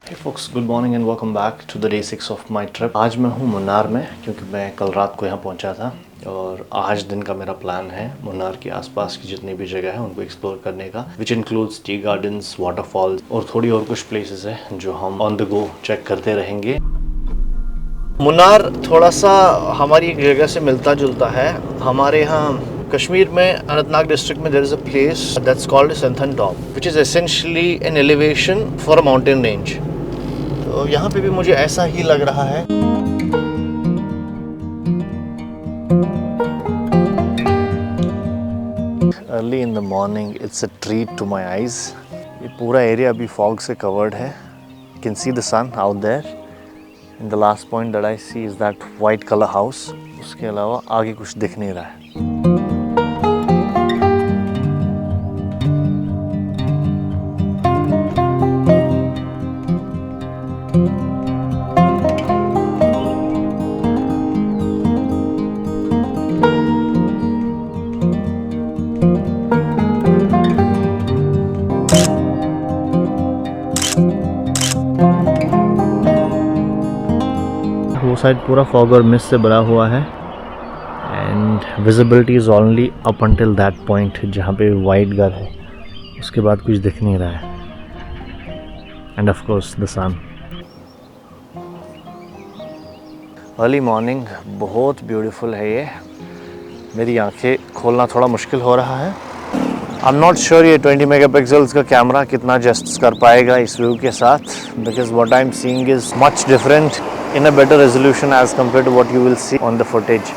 Hey folks, good morning and welcome back to the day 6 of my trip. आज मैं हूँ मुन्नार में क्योंकि मैं कल रात को यहाँ पहुँचा था और आज दिन का मेरा प्लान है मुन्नार के आसपास की जितनी भी जगह है उनको एक्सप्लोर करने का, which includes tea gardens, waterfalls और थोड़ी और कुछ प्लेसेस है जो हम ऑन द गो चेक करते रहेंगे। मुन्नार थोड़ा सा हमारी एक जगह से मिलता जुलता है। हमारे यहाँ कश्मीर में अनंतनाग डिस्ट्रिक्ट में there is a place that's called Sinthan top which is essentially an elevation for a mountain range. तो यहाँ पे भी मुझे ऐसा ही लग रहा है। Early in the morning it's a treat to my eyes. ये पूरा एरिया अभी फॉग से कवर्ड है। You can see the sun out there and the last point that I see is that white colour house. उसके अलावा आगे कुछ दिख नहीं रहा है। वो साइड पूरा फॉग और मिस्ट से भरा हुआ है and visibility is only up until that point जहाँ पे वाइट घर है। उसके बाद कुछ दिख नहीं रहा है and of course the sun. Early morning बहुत ब्यूटीफुल है ये। मेरी आंखें खोलना थोड़ा मुश्किल हो रहा है। आई एम नॉट श्योर ये 20 मेगापिक्सल्स का कैमरा कितना जस्ट कर पाएगा इस व्यू के साथ, because what I am seeing is much different in a better resolution as compared to what you will see on the footage.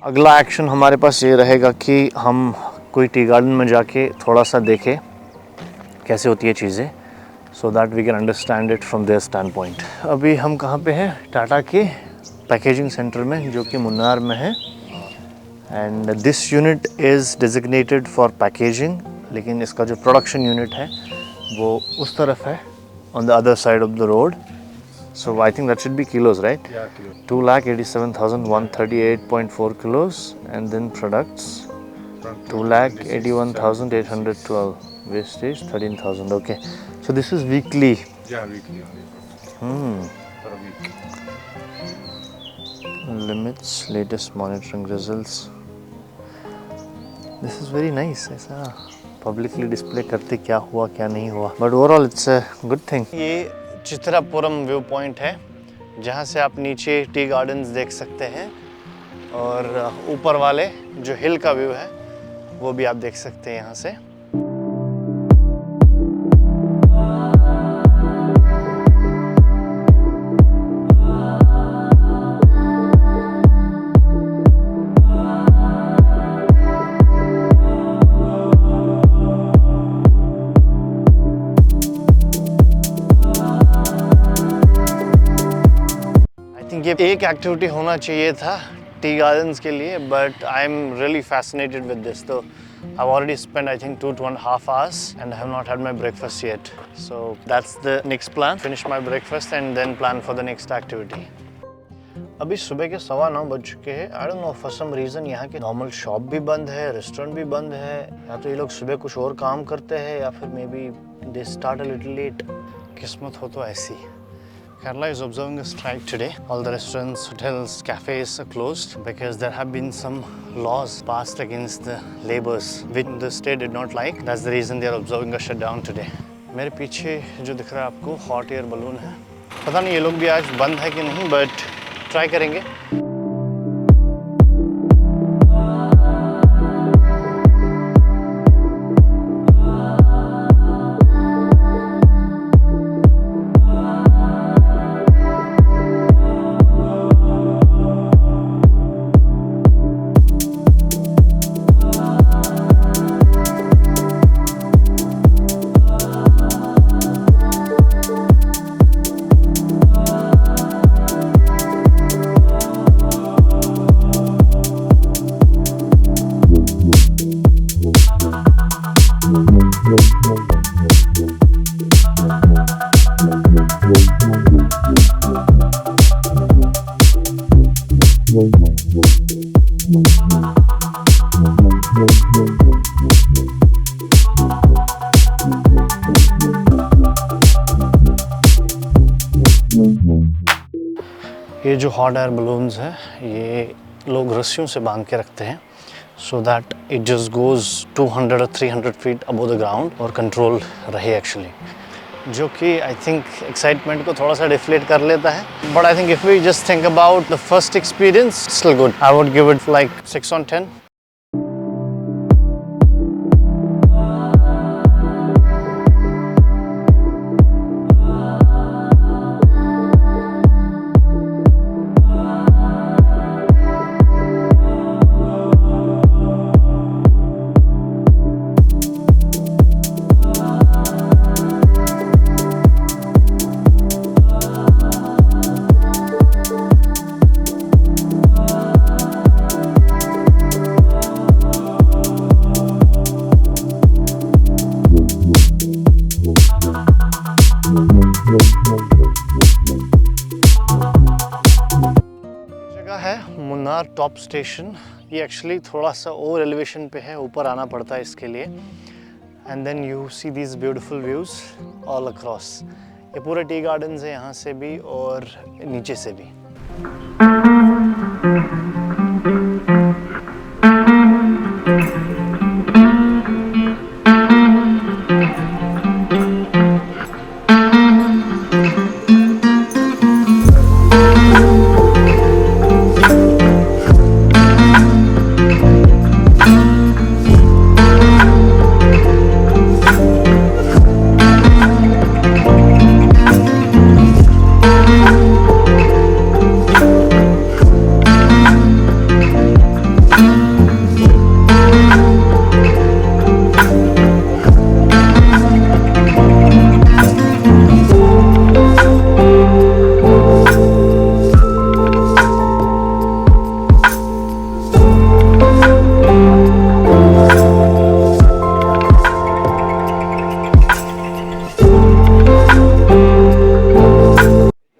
अगला एक्शन हमारे पास ये रहेगा कि हम कोई टी गार्डन में जाके थोड़ा सा देखें कैसे होती है चीज़ें, so that we can understand it from their standpoint. अभी हम कहाँ पे हैं? टाटा के पैकेजिंग सेंटर में जो कि मुन्नार में है and this unit is designated for packaging, लेकिन इसका जो प्रोडक्शन यूनिट है वो उस तरफ है on the other side of the road. So I think that should be kilos, right? Yeah, kilos. 2,87,138.4 kilos, and then products 2,81,812. Wastage 13,000. Okay, so this is weekly. Yeah, weekly only. Per week. Limits, latest monitoring results. This is very nice. ऐसा publicly display करते क्या हुआ क्या नहीं हुआ, but overall it's a good thing. ये चित्रापुरम view point है जहाँ से आप नीचे टी गार्डन्स देख सकते हैं और ऊपर वाले जो हिल का व्यू है वो भी आप देख सकते हैं यहाँ से। ये एक एक्टिविटी होना चाहिए था टी गार्डन्स के लिए, but I am really fascinated with this. तो I already spend I think 2.5 hours and I have not had my breakfast yet. So that's the next plan. Finish my breakfast and then plan for the next activity. अभी सुबह के 9:15 बज चुके हैं। I don't know for some reason यहाँ के normal shop भी बंद है, रेस्टोरेंट भी बंद है, या तो ये लोग सुबह कुछ और काम करते हैं या फिर maybe they start a little late. किस्मत हो तो ऐसी। Kerala is observing a strike today. All the restaurants, hotels, cafes are closed because there have been some laws passed against the labours which the state did not like. That's the reason they are observing a shutdown today. मेरे पीछे जो दिख रहा है आपको hot air balloon है। पता नहीं ये लोग भी आज बंद है कि नहीं, बट ट्राई करेंगे। ये जो हॉट एयर बलून्स हैं ये लोग रस्सियों से बांध के रखते हैं so that it just goes 200 or 300 feet above the ground और कंट्रोल रहे एक्चुअली, जो कि आई थिंक एक्साइटमेंट को थोड़ा सा डिफ्लेट कर लेता है. But I think if we just think about the first experience, still good. I would give it like 6 on 10. Munnar top station. ये एक्चुअली थोड़ा सा ओवर एलिवेशन पे है, ऊपर आना पड़ता है इसके लिए. And then you see these beautiful views all across. ये पूरे टी गार्डन्स है यहाँ से भी और नीचे से भी.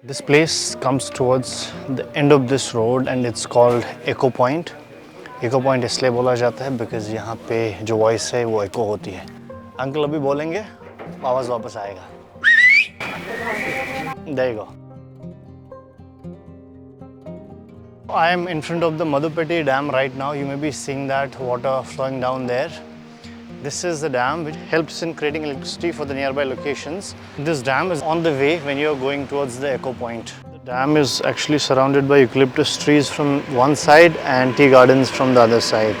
This place comes towards the end of this road and it's called Echo Point. Echo Point इसलिए बोला जाता है because यहाँ पे जो वॉइस है वो echo होती है. अंकल अभी बोलेंगे, आवाज़ वापस आएगा. There you go. I am in front of the Madhupeti Dam right now. You may be seeing that water flowing down there. This is the dam which helps in creating electricity for the nearby locations. This dam is on the way when you are going towards the Echo Point. The dam is actually surrounded by eucalyptus trees from one side and tea gardens from the other side.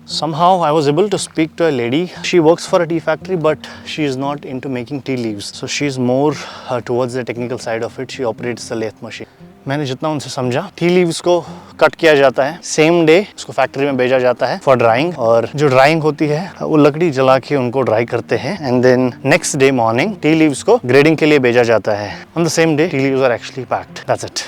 Somehow I was able to speak to a lady. She works for a tea factory but she is not into making tea leaves. So she is more towards the technical side of it. She operates the lathe machine. मैंने जितना उनसे समझा, T leaves को cut किया जाता है, same day उसको factory में भेजा जाता है फॉर ड्राइंग. और जो ड्राइंग होती है वो लकड़ी जला के उनको ड्राई करते हैं and then next day morning tea leaves को ग्रेडिंग के लिए भेजा जाता है. On the same day tea leaves are actually packed. That's it.